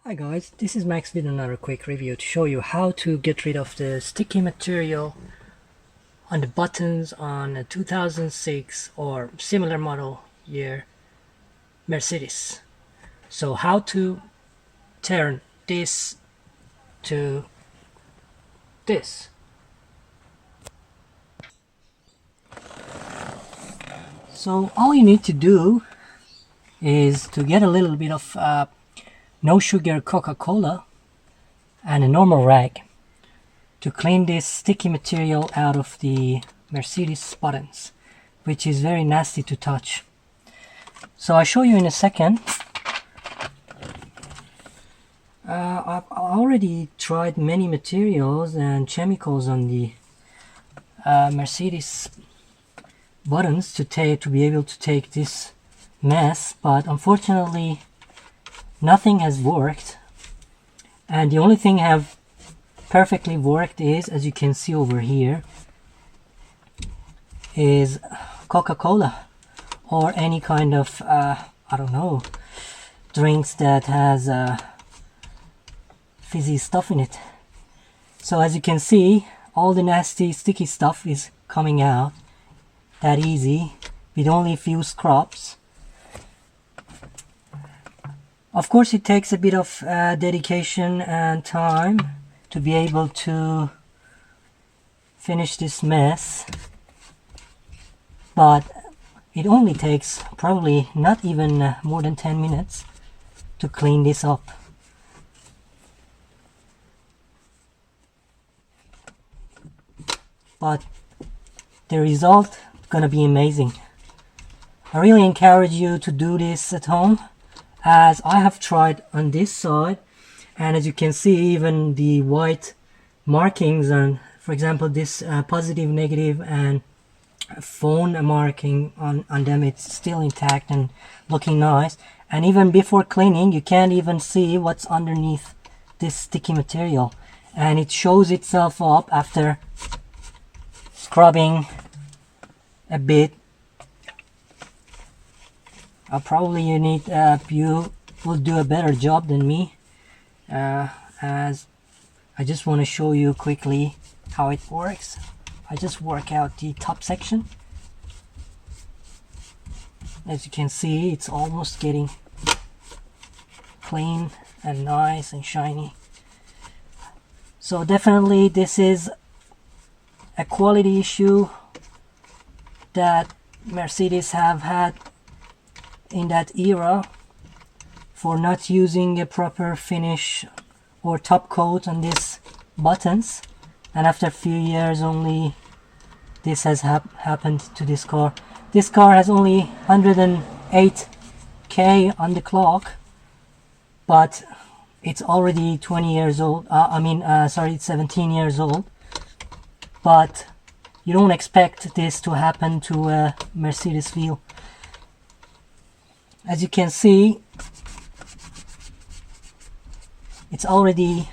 Hi guys, this is Max with another quick review to show you how to get rid of the sticky material on the buttons on a 2006 or similar model year Mercedes. So how to turn this to this. So all you need to do is to get a little bit of no sugar Coca-Cola and a normal rag to clean this sticky material out of the Mercedes buttons, which is very nasty to touch. So I'll show you in a second. I've already tried many materials and chemicals on the Mercedes buttons to be able to take this mess, but unfortunately nothing has worked. And the only thing have perfectly worked is, as you can see over here, is Coca-Cola or any kind of I don't know, drinks that has fizzy stuff in it. So as you can see, all the nasty sticky stuff is coming out that easy with only a few scrubs. Of course, it takes a bit of dedication and time to be able to finish this mess, but it only takes probably not even more than 10 minutes to clean this up. But the result is gonna be amazing. I really encourage you to do this at home, as I have tried on this side, and as you can see, even the white markings on, for example, this positive, negative and phone marking on them, it's still intact and looking nice. And even before cleaning, you can't even see what's underneath this sticky material, and it shows itself up after scrubbing a bit. Probably you will do a better job than me, as I just want to show you quickly how it works. I just work out the top section. As you can see, it's almost getting clean and nice and shiny. So definitely this is a quality issue that Mercedes have had in that era for not using a proper finish or top coat on these buttons, and after a few years only this has happened to this car. This car has only 108k on the clock, but it's already 20 years old. It's 17 years old, but you don't expect this to happen to a Mercedes wheel. As you can see, it's already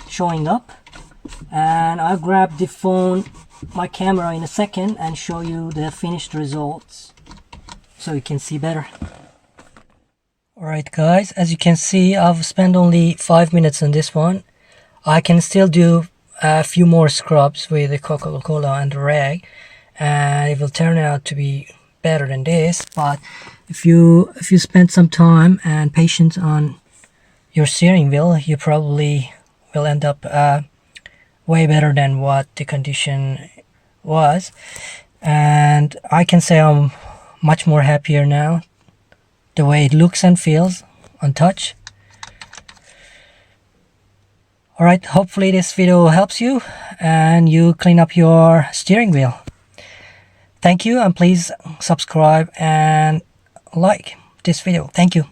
showing up, and I'll grab the phone, my camera, in a second and show you the finished results so you can see better. Alright guys, as you can see, I've spent only 5 minutes on this one. I can still do a few more scrubs with the Coca-Cola and the rag, and it will turn out to be better than this. But if you spend some time and patience on your steering wheel, you probably will end up way better than what the condition was. And I can say I'm much more happier now, the way it looks and feels on touch. Alright, hopefully this video helps you and you clean up your steering wheel. Thank you, and please subscribe and like this video. Thank you.